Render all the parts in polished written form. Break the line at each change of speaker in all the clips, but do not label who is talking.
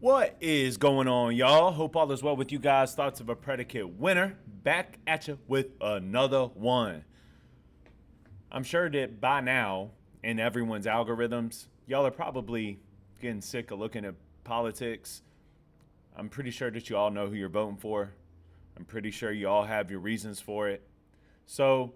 What is going on, y'all? Hope all is well with you guys. Thoughts of a Predicate winner. Back at you with another one. I'm sure that by now, in everyone's algorithms, y'all are probably getting sick of looking at politics. I'm pretty sure that you all know who you're voting for. I'm pretty sure you all have your reasons for it. So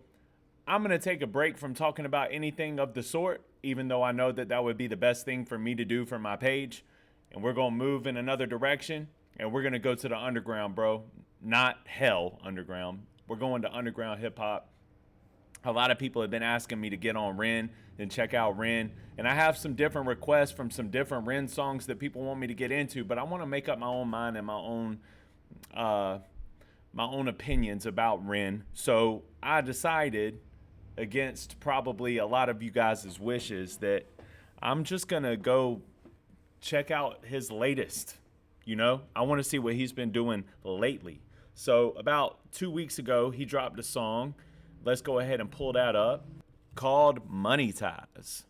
I'm going to take a break from talking about anything of the sort, even though I know that that would be the best thing for me to do for my page. And we're going to move in another direction, and we're going to go to the underground, bro. Not hell underground. We're going to underground hip-hop. A lot of people have been asking me to get on REN and check out REN. And I have some different requests from some different REN songs that people want me to get into, but I want to make up my own mind and my own opinions about REN. So I decided, against probably a lot of you guys' wishes, that I'm just going to go check out his latest. I want to see what he's been doing lately. So about 2 weeks ago, he dropped a song. Let's go ahead and pull that up, called Money Ties.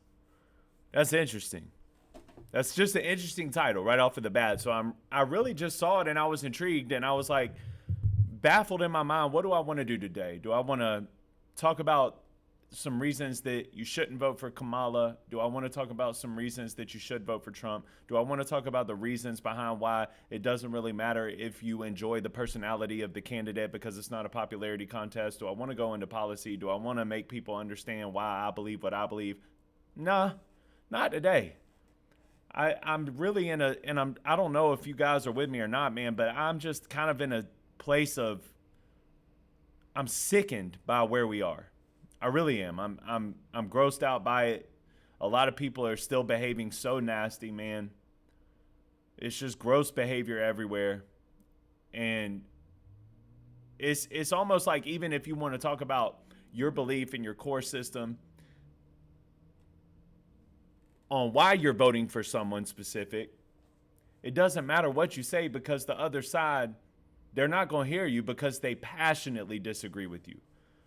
That's interesting. That's just an interesting title right off of the bat. So I really just saw it and I was intrigued and I was like baffled in my mind. What do I want to do today? Do I want to talk about some reasons that you shouldn't vote for Kamala? Do I want to talk about some reasons that you should vote for Trump? Do I want to talk about the reasons behind why it doesn't really matter if you enjoy the personality of the candidate because it's not a popularity contest? Do I want to go into policy? Do I want to make people understand why I believe what I believe? Nah, not today. I'm really I don't know if you guys are with me or not, man, but I'm just kind of in a place of, I'm sickened by where we are. I really am. I'm grossed out by it. A lot of people are still behaving so nasty, man. It's just gross behavior everywhere. And it's almost like, even if you want to talk about your belief in your core system on why you're voting for someone specific, it doesn't matter what you say, because the other side, they're not going to hear you because they passionately disagree with you.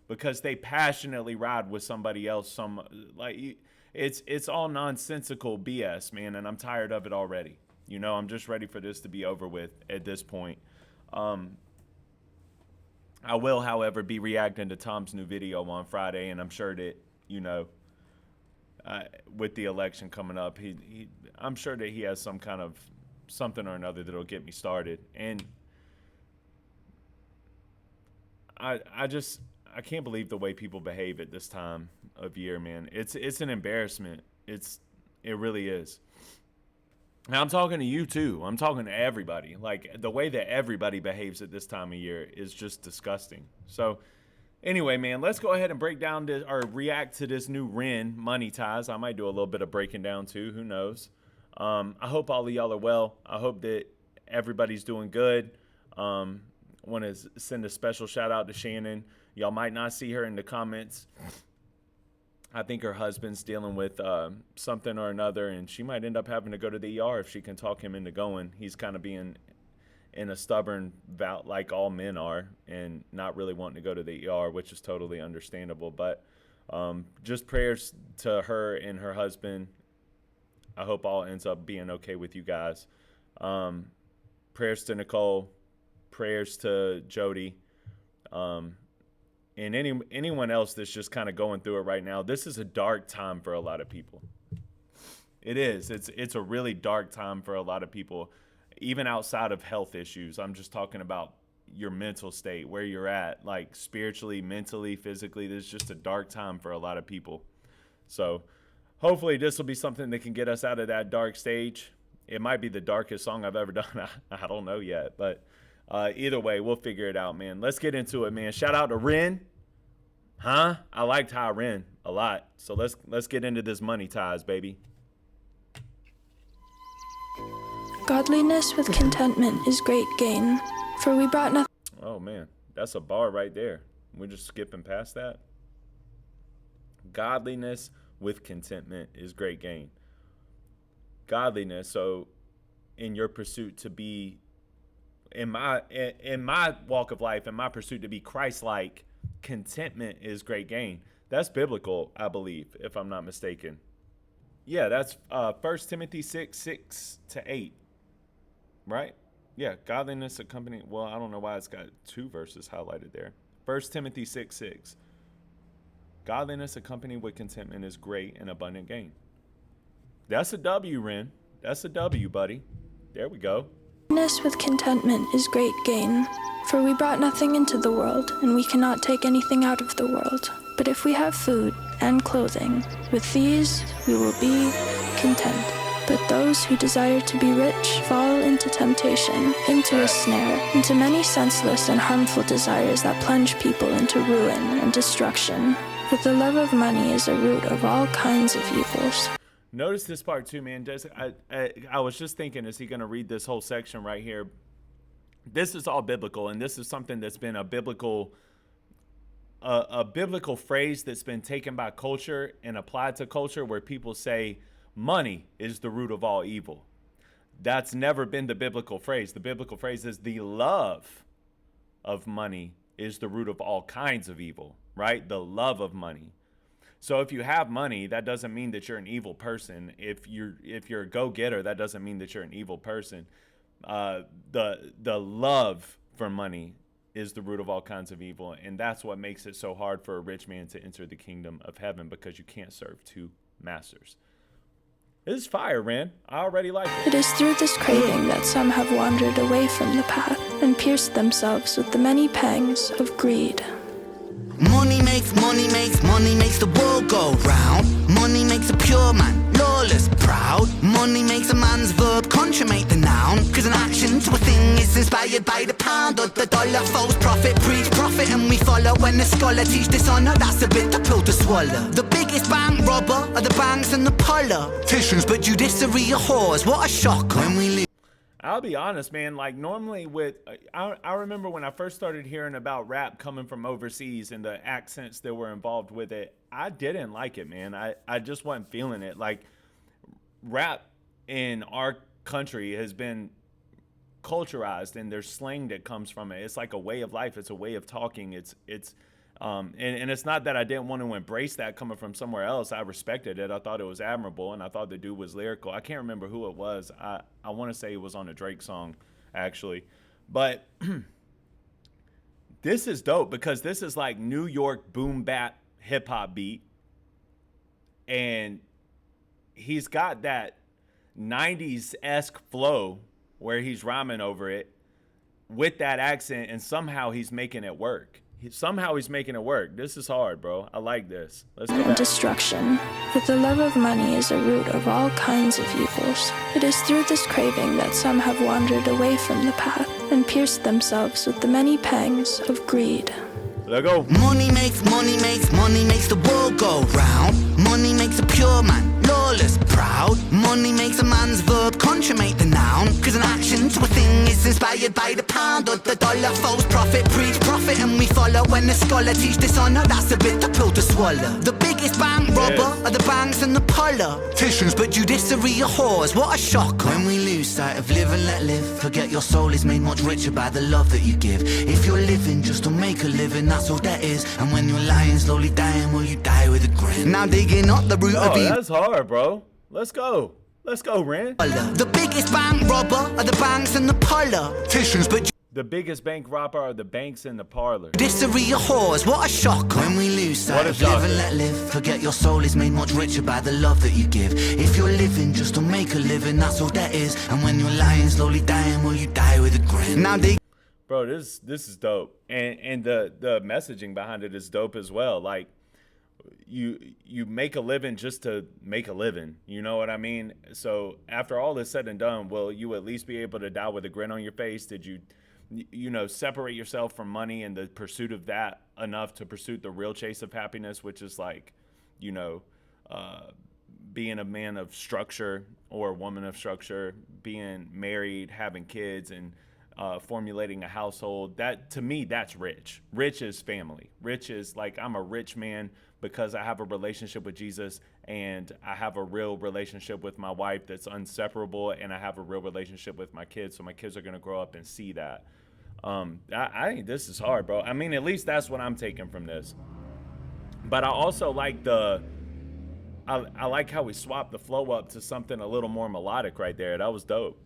Because they passionately ride with somebody else. It's all nonsensical BS, man, and I'm tired of it already. I'm just ready for this to be over with at this point. I will, however, be reacting to Tom's new video on Friday, and I'm sure that, with the election coming up, I'm sure that he has some kind of something or another that'll get me started. And I can't believe the way people behave at this time of year, man. It's an embarrassment. It really is. Now, I'm talking to you too. I'm talking to everybody. Like, the way that everybody behaves at this time of year is just disgusting. So anyway, man, let's go ahead and break down this, or react to this new REN, Money Ties. I might do a little bit of breaking down too. Who knows? I hope all of y'all are well. I hope that everybody's doing good. Want to send a special shout out to Shannon. Y'all might not see her in the comments. I think her husband's dealing with something or another, and she might end up having to go to the ER if she can talk him into going. He's kind of being in a stubborn bout like all men are, and not really wanting to go to the ER, which is totally understandable. But just prayers to her and her husband. I hope all ends up being okay with you guys. Prayers to Nicole. Prayers to Jody. And anyone else that's just kind of going through it right now. This is a dark time for a lot of people. It is. It's a really dark time for a lot of people, even outside of health issues. I'm just talking about your mental state, where you're at, like spiritually, mentally, physically. This is just a dark time for a lot of people. So hopefully this will be something that can get us out of that dark stage. It might be the darkest song I've ever done. I don't know yet, but either way, we'll figure it out, man. Let's get into it, man. Shout out to REN. I liked High REN a lot. So let's get into this Money Ties, baby.
Godliness with contentment is great gain, for we brought nothing.
Oh, man. That's a bar right there. We're just skipping past that. Godliness with contentment is great gain. Godliness, so in your pursuit to be, in my walk of life, in my pursuit to be Christ-like, contentment is great gain. That's biblical, I believe, if I'm not mistaken. Yeah, that's 1 Timothy 6:6-8. right? Yeah, godliness accompanied. Well, I don't know why it's got two verses highlighted there. 1 Timothy 6:6. Godliness accompanied with contentment is great and abundant gain. That's a W, Ren. That's a W, buddy. There we go.
Godliness with contentment is great gain. For we brought nothing into the world, and we cannot take anything out of the world. But if we have food and clothing, with these we will be content. But those who desire to be rich fall into temptation, into a snare, into many senseless and harmful desires that plunge people into ruin and destruction. For the love of money is a root of all kinds of evils.
Notice this part too, man. I was just thinking, is he going to read this whole section right here? This is all biblical, and this is something that's been a biblical phrase that's been taken by culture and applied to culture, where people say money is the root of all evil. That's never been the biblical phrase. The biblical phrase is the love of money is the root of all kinds of evil, right? The love of money. So if you have money, that doesn't mean that you're an evil person. If you're a go-getter, that doesn't mean that you're an evil person. The love for money is the root of all kinds of evil, and that's what makes it so hard for a rich man to enter the kingdom of heaven, because you can't serve two masters. This is fire, Ren. I already like it.
It is through this craving that some have wandered away from the path and pierced themselves with the many pangs of greed.
Money makes the world go round. Money makes a pure man lawless, proud. Money makes a man's verb consummate the noun. Cause an action to a thing is inspired by the pound or the dollar. False prophet, preach profit and we follow. When the scholar teach dishonor, that's a bitter pill to swallow. The biggest bank robber are the banks and the politicians, but judiciary are whores. What a shock when we leave.
I'll be honest, man. Like, normally I remember when I first started hearing about rap coming from overseas and the accents that were involved with it, I didn't like it, man. I just wasn't feeling it. Like, rap in our country has been culturized, and there's slang that comes from it. It's like a way of life. It's a way of talking. And it's not that I didn't want to embrace that coming from somewhere else. I respected it. I thought it was admirable, and I thought the dude was lyrical. I can't remember who it was. I want to say it was on a Drake song, actually. But this is dope, because this is like New York boom bap hip hop beat, and he's got that 90s-esque flow where he's rhyming over it with that accent, and somehow he's making it work. This is hard, bro. I like this. Let's go back.
Destruction. For the love of money is a root of all kinds of evils. It is through this craving that some have wandered away from the path and pierced themselves with the many pangs of greed.
Let go.
Money makes the world go round. Money makes a pure man lawless, proud. Money makes a man's verb consummate the noun. Cause an action to a thing is inspired by the pound or the dollar. False prophet, preach profit and we follow. When the scholar teach dishonor, that's a bitter pill to swallow. The biggest bank robber are the banks and the politicians, but judiciary are whores. What a shock when we lose sight of live and let live. Forget your soul is made much richer by the love that you give. If you're living just to make a living, that's all that is. And when you're lying, slowly dying, will you die with a grin? Now digging up the root of evil.
That's hard, bro. Let's go, Ren.
The biggest bank robber are the banks and the politicians, but
The biggest bank robber are the banks in the parlor.
judiciary are whores. What a shock when we lose sight of live and let live. Forget your soul is made much richer by the love that you give. If you're living just to make a living, that's all that is. And when you're lying, slowly dying, will you die with a grin? Now dig.
Bro, this is dope, and the messaging behind it is dope as well. Like, you make a living just to make a living, you know what I mean? So after all is said and done, will you at least be able to die with a grin on your face? Did you separate yourself from money and the pursuit of that enough to pursue the real chase of happiness, which is like, being a man of structure or a woman of structure, being married, having kids, and formulating a household. That, to me, that's rich. Rich is family. Rich is like, I'm a rich man because I have a relationship with Jesus, and I have a real relationship with my wife that's inseparable, and I have a real relationship with my kids, so my kids are going to grow up and see that. I think this is hard, bro. I mean, at least that's what I'm taking from this. But I also like I like how we swapped the flow up to something a little more melodic right there. That was dope.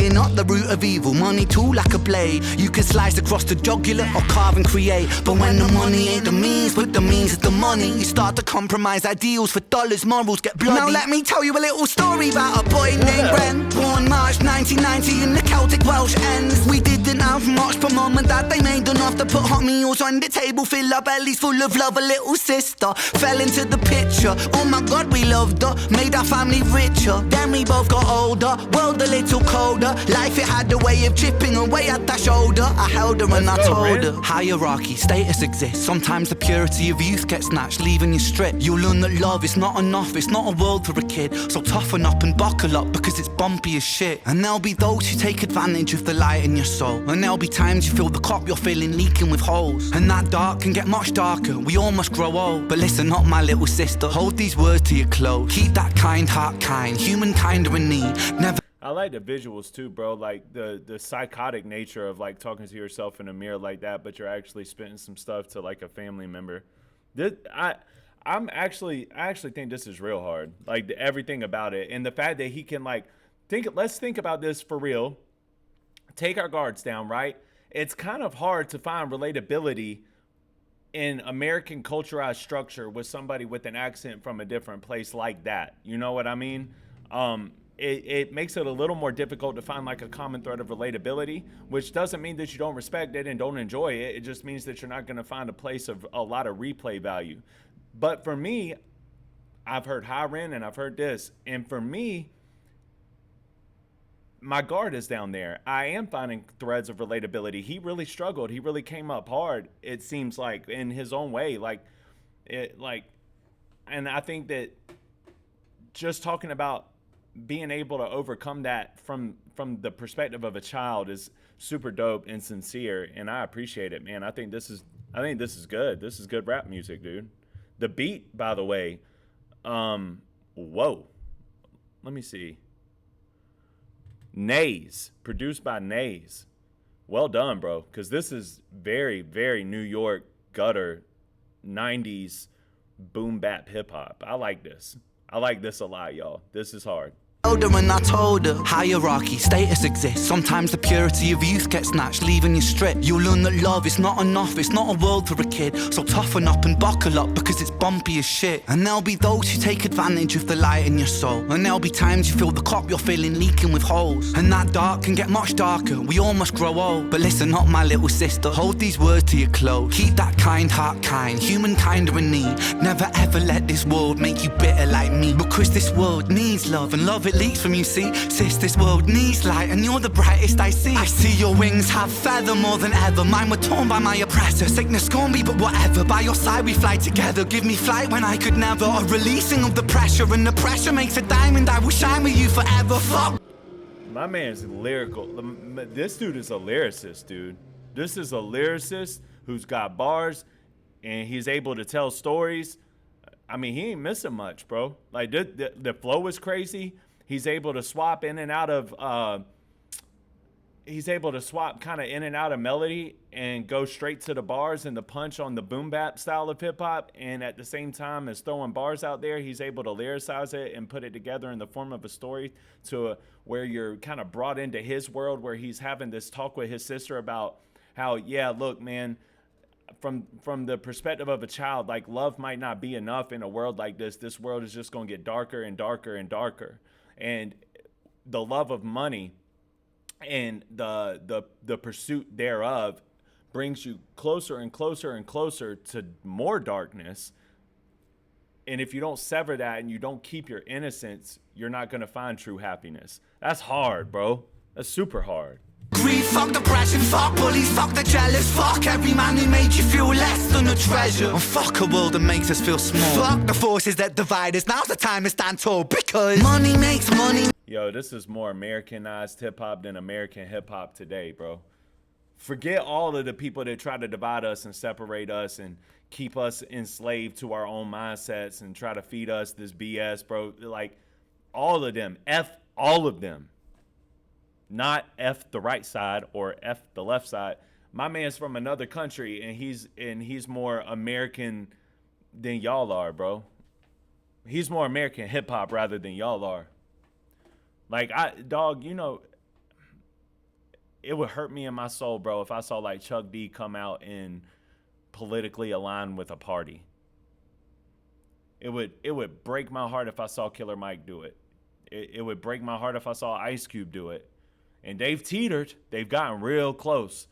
we're not the root of evil. Money too like a blade, you can slice across the jugular or carve and create. But when the money ain't the means, but the means is the money, you start to compromise ideals for dollars, morals get bloody. Now let me tell you a little story about a boy named Ren. Born March 1990 in the Celtic Welsh ends. We didn't have much, but mum and dad, they made enough to put hot meals on the table, fill our bellies full of love. A little sister fell into the picture, oh my god we loved her, made our family richer. Then we both got older, world a little colder. Life it had a way of chipping away at that shoulder. I held her and I told her, hierarchy, status exists. Sometimes the purity of youth gets snatched, leaving you stripped. You'll learn that love is not enough, it's not a world for a kid. So toughen up and buckle up, because it's bumpy as shit. And there'll be those who take advantage of the light in your soul, and there'll be times you feel the cup you're filling leaking with holes. And that dark can get much darker, we all must grow old. But listen up my little sister, hold these words to your close. Keep that kind heart kind, humankind are in need. Never.
I like the visuals too, bro. Like the psychotic nature of like talking to yourself in a mirror like that, but you're actually spitting some stuff to like a family member. I actually think this is real hard. Like everything about it, and the fact that he can like let's think about this for real. Take our guards down, right? It's kind of hard to find relatability in American culturalized structure with somebody with an accent from a different place like that. You know what I mean? It makes it a little more difficult to find like a common thread of relatability, which doesn't mean that you don't respect it and don't enjoy it. It just means that you're not going to find a place of a lot of replay value. But for me, I've heard high REN and I've heard this. And for me, my guard is down there. I am finding threads of relatability. He really struggled. He really came up hard, it seems like, in his own way. And I think that just talking about being able to overcome that from the perspective of a child is super dope and sincere, and I appreciate it, man. I think this is good. This is good rap music, dude. The beat, by the way, whoa. Let me see. Nays, produced by Nays. Well done, bro, because this is very, very New York gutter 90s boom bap hip hop. I like this. I like this a lot, y'all. This is hard.
And I told her, hierarchy, status exists. Sometimes the purity of youth gets snatched, leaving you stripped. You'll learn that love is not enough, it's not a world for a kid. So toughen up and buckle up, because it's bumpy as shit. And there'll be those who take advantage of the light in your soul, and there'll be times you feel the cup you're filling leaking with holes. And that dark can get much darker, we all must grow old. But listen up my little sister, hold these words to your close. Keep that kind heart kind, humankind are in need. Never ever let this world make you bitter like me, because this world needs love, and love it leaks from you, see. Sis, this world needs light, and you're the brightest I see. I see your wings have feather more than ever. Mine were torn by my oppressor. Sickness scorn me, but whatever. By your side we fly together. Give me flight when I could never. A releasing of the pressure, and the pressure makes a diamond. I will shine with you forever. Fuck.
My man's lyrical. This dude is a lyricist, dude. This is a lyricist who's got bars, and he's able to tell stories. I mean, he ain't missing much, bro. Like the flow is crazy. He's able to swap in and out of kind of in and out of melody and go straight to the bars and the punch on the boom bap style of hip hop. And at the same time as throwing bars out there, he's able to lyricize it and put it together in the form of a story where you're kind of brought into his world, where he's having this talk with his sister about how, yeah, look, man, from the perspective of a child, like love might not be enough in a world like this. This world is just going to get darker and darker and darker. And the love of money and the pursuit thereof brings you closer and closer and closer to more darkness. And if you don't sever that and you don't keep your innocence, you're not going to find true happiness. That's hard, bro. That's super hard.
Greed, fuck depression, fuck bullies, fuck the jealous. Fuck every man who made you feel less than a treasure. And fuck a world that makes us feel small. Fuck the forces that divide us. Now's the time to stand tall, because money makes money.
Yo, this is more Americanized hip-hop than American hip-hop today, bro. Forget all of the people that try to divide us and separate us and keep us enslaved to our own mindsets and try to feed us this BS, bro. Like, all of them. F all of them. Not F the right side or F the left side. My man's from another country, and he's more American than y'all are, bro. He's more American hip hop rather than y'all are. Like, dog, you know, it would hurt me in my soul, bro, if I saw like Chuck D come out and politically align with a party. It would break my heart if I saw Killer Mike do it. It would break my heart if I saw Ice Cube do it. And they've teetered. They've gotten real close.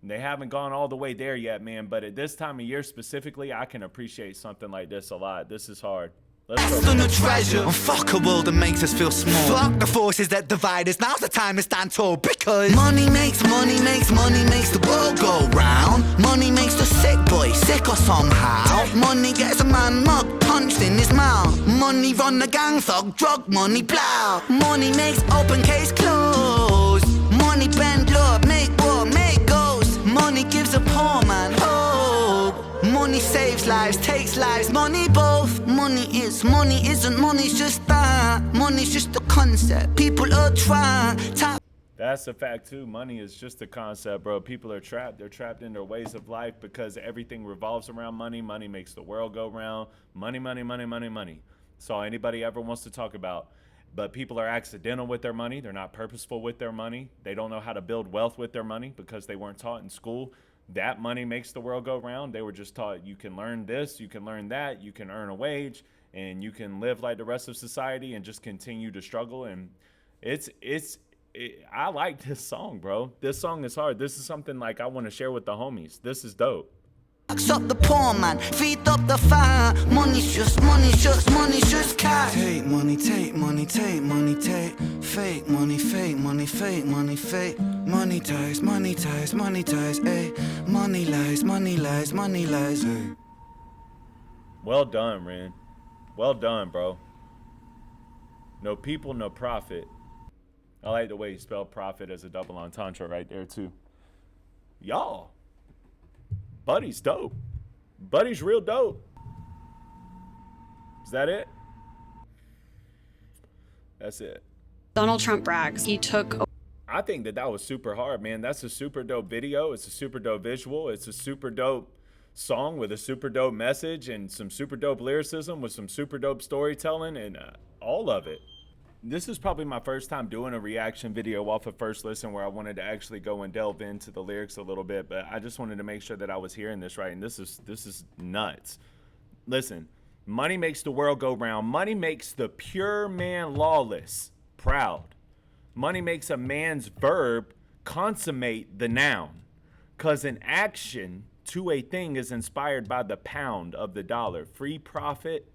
They haven't gone all the way there yet, man. But at this time of year specifically, I can appreciate something like this a lot. This is hard. Let's go.
The treasure. And fuck a world that makes us feel small. Fuck the forces that divide us. Now's the time to stand tall, because money makes the world go round. Money makes the sick boy sicker somehow. Money gets a man mug punched in his mouth. Money run the gang thug, drug money plow. Money makes open case close. Money bend law, make war, make ghosts. Money gives a poor man hope. Money saves lives, takes lives, money both. Money isn't, money's just that. Money's just a concept, people are trying.
That's a fact too. Money is just a concept, bro. People are trapped. They're trapped in their ways of life because everything revolves around money. Money makes the world go round. Money, money, money, money, money. That's all anybody ever wants to talk about. But people are accidental with their money. They're not purposeful with their money. They don't know how to build wealth with their money because they weren't taught in school. That money makes the world go round. They were just taught you can learn this, you can learn that, you can earn a wage, and you can live like the rest of society and just continue to struggle. And I like this song, bro. This song is hard. This is something like I want to share with the homies. This is dope.
Up the poor man, feed up the fire. Money's just cash. Take money, take money, take money, take. Fake money, fake money, fake money, fake. Money ties, money ties, money ties, ayy. Money lies, money lies, money lies, ayy.
Well done, Ren. Well done, bro. No people, no profit. I like the way you spell profit as a double entendre right there, too. Y'all. Buddy's dope. Buddy's real dope. Is that it? That's it.
Donald Trump brags he took.
I think that was super hard, man. That's a super dope video. It's a super dope visual. It's a super dope song with a super dope message and some super dope lyricism with some super dope storytelling and all of it. This is probably my first time doing a reaction video off of First Listen where I wanted to actually go and delve into the lyrics a little bit, but I just wanted to make sure that I was hearing this right, and this is nuts. Listen, money makes the world go round. Money makes the pure man lawless proud. Money makes a man's verb consummate the noun, 'cause an action to a thing is inspired by the pound of the dollar. Free profit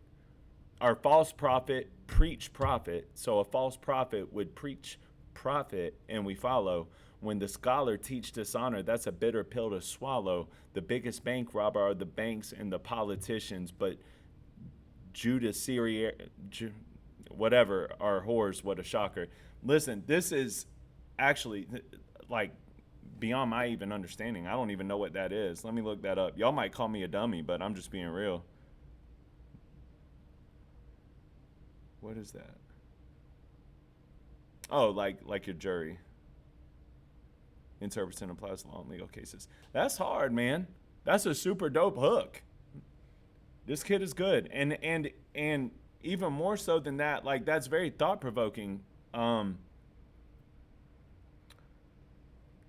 or false prophet preach profit. So a false prophet would preach profit, and we follow. When the scholar teach dishonor, that's a bitter pill to swallow. The biggest bank robber are the banks and the politicians, but whatever are whores. What a shocker. Listen, this is actually like beyond my even understanding. I don't even know what that is. Let me look that up. Y'all might call me a dummy, but I'm just being real. What is that? Oh, like your jury. Interprets and applies law in legal cases. That's hard, man. That's a super dope hook. This kid is good. And even more so than that, like that's very thought-provoking.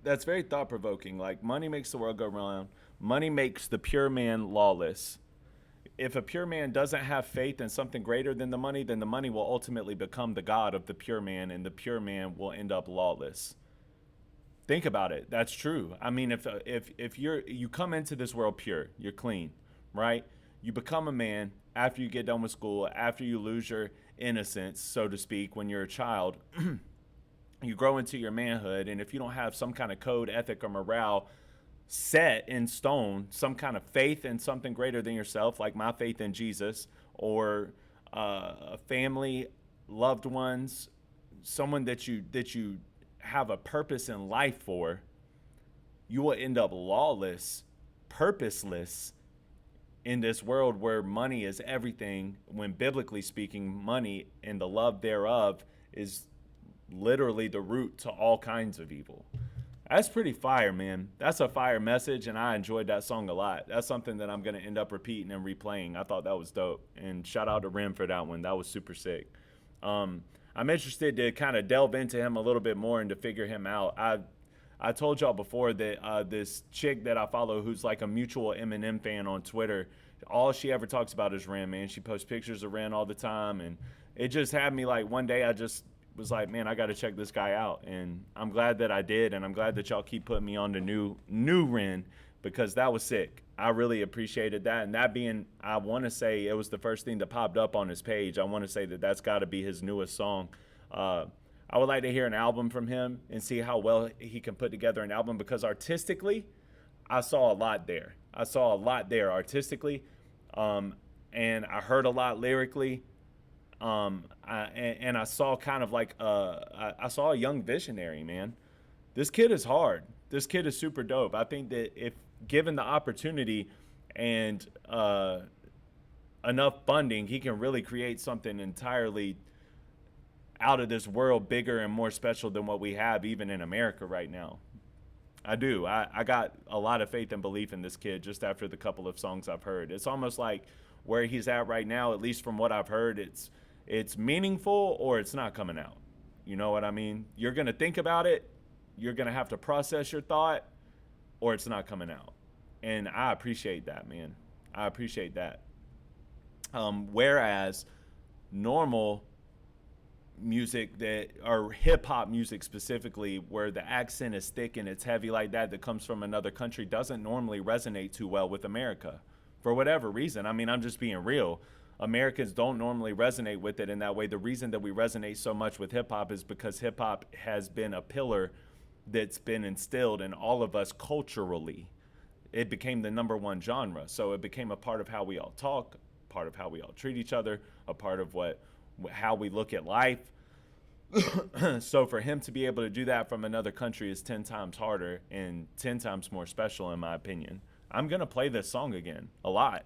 That's very thought-provoking. Like money makes the world go round. Money makes the pure man lawless. If a pure man doesn't have faith in something greater than the money, then the money will ultimately become the god of the pure man, and the pure man will end up lawless. Think about it. That's true. I mean, if you come into this world pure, you're clean, right? You become a man after you get done with school, after you lose your innocence, so to speak, when you're a child. You grow into your manhood, and if you don't have some kind of code, ethic, or morale set in stone, some kind of faith in something greater than yourself, like my faith in Jesus, or a family, loved ones, someone that you have a purpose in life for, you will end up lawless, purposeless in this world where money is everything, when biblically speaking, money and the love thereof is literally the root to all kinds of evil. That's pretty fire, man. That's a fire message, and I enjoyed that song a lot. That's something that I'm going to end up repeating and replaying. I thought that was dope. And shout out to Ren for that one. That was super sick. I'm interested to kind of delve into him a little bit more and to figure him out. I told y'all before that this chick that I follow, who's like a mutual Eminem fan on Twitter, all she ever talks about is REN, man. She posts pictures of REN all the time, and it just had me like one day I just was like, man, I got to check this guy out, and I'm glad that I did, and I'm glad that y'all keep putting me on the new REN, because that was sick. I really appreciated that, and that being, I want to say it was the first thing that popped up on his page. I want to say that that's got to be his newest song. I would like to hear an album from him and see how well he can put together an album, because artistically, I saw a lot there. I saw a lot there artistically, and I heard a lot lyrically. I saw kind of like I saw a young visionary, man. This kid is hard. This kid is super dope. I think that if given the opportunity and enough funding, he can really create something entirely out of this world, bigger and more special than what we have even in America right now. I do. I got a lot of faith and belief in this kid just after the couple of songs I've heard. It's almost like where he's at right now, at least from what I've heard, it's meaningful or it's not coming out. You know what I mean? You're going to think about it. You're going to have to process your thought, or it's not coming out. And I appreciate that, man. I appreciate that. Whereas normal music that, or hip hop music specifically, where the accent is thick and it's heavy like that comes from another country, doesn't normally resonate too well with America for whatever reason. I mean, I'm just being real. Americans don't normally resonate with it in that way. The reason that we resonate so much with hip hop is because hip hop has been a pillar that's been instilled in all of us culturally. It became the number one genre. So it became a part of how we all talk, part of how we all treat each other, a part of how we look at life. So for him to be able to do that from another country is 10 times harder and 10 times more special, in my opinion. I'm going to play this song again a lot.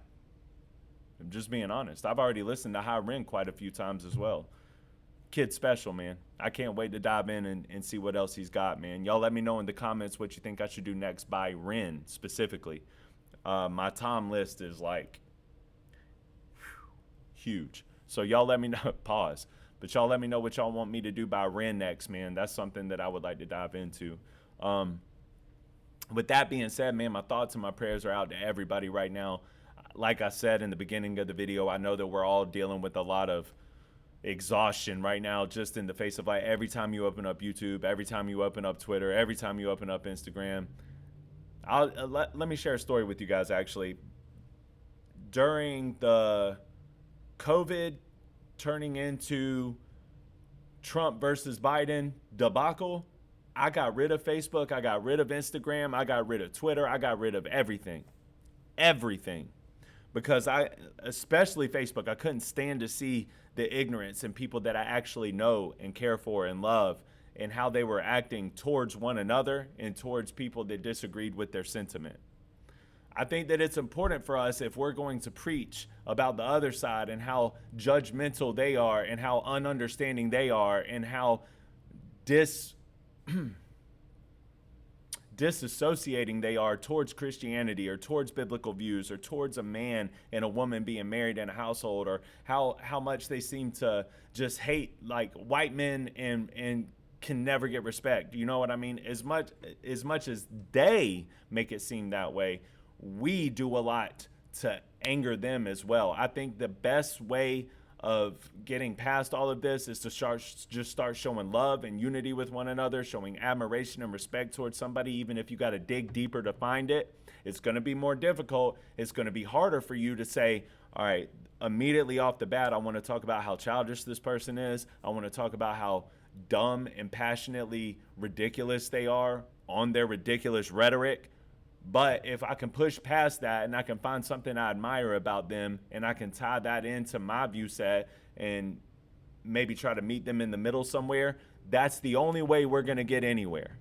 I'm just being honest. I've already listened to REN quite a few times as well. Kid's special, man. I can't wait to dive in and see what else he's got, man. Y'all let me know in the comments what you think I should do next by REN specifically. My Tom list is like huge. So y'all let me know. Pause. But y'all let me know what y'all want me to do by REN next, man. That's something that I would like to dive into. With that being said, man, my thoughts and my prayers are out to everybody right now. Like I said in the beginning of the video, I know that we're all dealing with a lot of exhaustion right now, just in the face of like every time you open up YouTube, every time you open up Twitter, every time you open up Instagram. Let me share a story with you guys, actually. During the COVID turning into Trump versus Biden debacle, I got rid of Facebook, I got rid of Instagram, I got rid of Twitter, I got rid of everything. Because especially Facebook, I couldn't stand to see the ignorance in people that I actually know and care for and love, and how they were acting towards one another and towards people that disagreed with their sentiment. I think that it's important for us, if we're going to preach about the other side and how judgmental they are and how ununderstanding they are and how disassociating they are towards Christianity or towards biblical views or towards a man and a woman being married in a household, or how much they seem to just hate like white men and can never get respect. You know what I mean? As much as they make it seem that way, we do a lot to anger them as well. I think the best way of getting past all of this is to start showing love and unity with one another, showing admiration and respect towards somebody, even if you got to dig deeper to find it. It's going to be more difficult. It's going to be harder for you to say, all right, immediately off the bat, I want to talk about how childish this person is. I want to talk about how dumb and passionately ridiculous they are on their ridiculous rhetoric. But if I can push past that and I can find something I admire about them and I can tie that into my view set and maybe try to meet them in the middle somewhere, that's the only way we're going to get anywhere.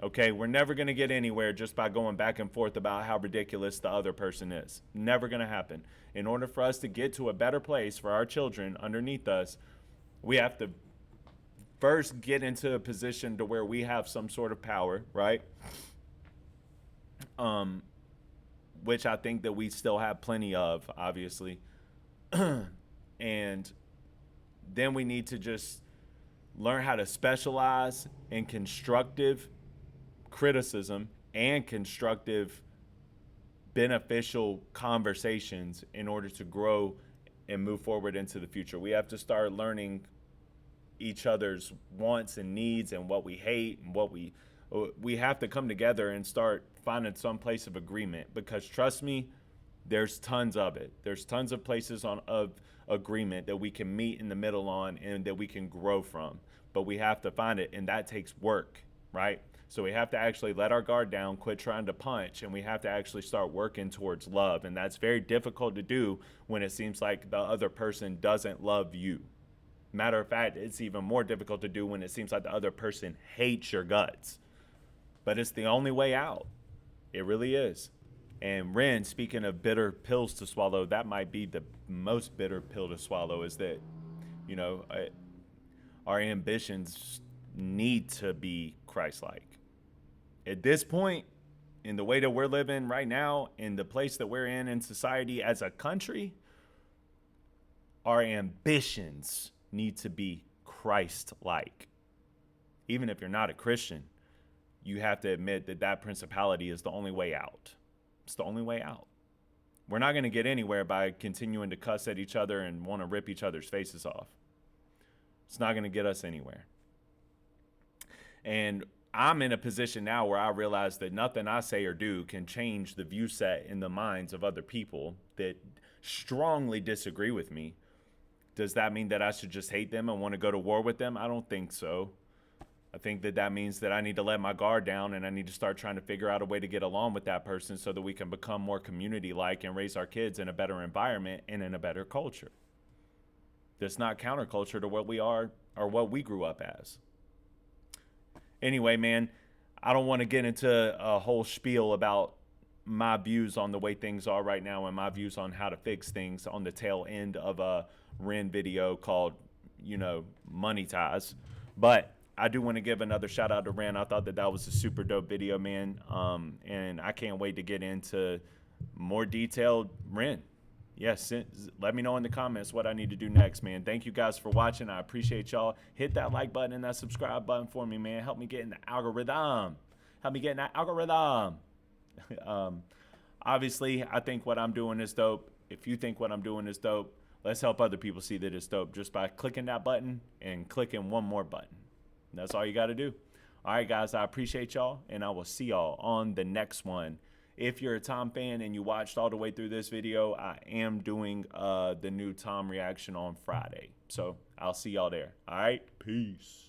Okay, we're never going to get anywhere just by going back and forth about how ridiculous the other person is. Never going to happen. In order for us to get to a better place for our children underneath us, we have to first get into a position to where we have some sort of power, right? Which I think that we still have plenty of, obviously. And then we need to just learn how to specialize in constructive criticism and constructive, beneficial conversations in order to grow and move forward into the future. We have to start learning each other's wants and needs and what we hate and what we have to come together and start finding some place of agreement, because trust me, there's tons of it. There's tons of places of agreement that we can meet in the middle on and that we can grow from, but we have to find it, and that takes work, right? So we have to actually let our guard down, quit trying to punch, and we have to actually start working towards love. And that's very difficult to do when it seems like the other person doesn't love you. Matter of fact, it's even more difficult to do when it seems like the other person hates your guts. But it's the only way out. It really is. And Ren, speaking of bitter pills to swallow, that might be the most bitter pill to swallow, is that, you know, our ambitions need to be Christ-like. At this point, in the way that we're living right now, in the place that we're in society as a country, our ambitions need to be Christ-like. Even if you're not a Christian, you have to admit that that principality is the only way out. It's the only way out. We're not going to get anywhere by continuing to cuss at each other and want to rip each other's faces off. It's not going to get us anywhere. And I'm in a position now where I realize that nothing I say or do can change the view set in the minds of other people that strongly disagree with me. Does that mean that I should just hate them and want to go to war with them? I don't think so. I think that that means that I need to let my guard down, and I need to start trying to figure out a way to get along with that person so that we can become more community-like and raise our kids in a better environment and in a better culture. That's not counterculture to what we are or what we grew up as. Anyway, man, I don't want to get into a whole spiel about my views on the way things are right now and my views on how to fix things on the tail end of a REN video called, you know, Money Ties. But I do want to give another shout out to REN. I thought that was a super dope video, man. And I can't wait to get into more detailed REN. Yes, let me know in the comments what I need to do next, man. Thank you guys for watching. I appreciate y'all. Hit that like button and that subscribe button for me, man. Help me get in the algorithm. Help me get in that algorithm. Obviously, I think what I'm doing is dope. If you think what I'm doing is dope, let's help other people see that it's dope just by clicking that button and clicking one more button. That's all you got to do. All right, guys, I appreciate y'all, and I will see y'all on the next one. If you're a Tom fan and you watched all the way through this video, I am doing the new Tom reaction on Friday. So I'll see y'all there. All right, peace.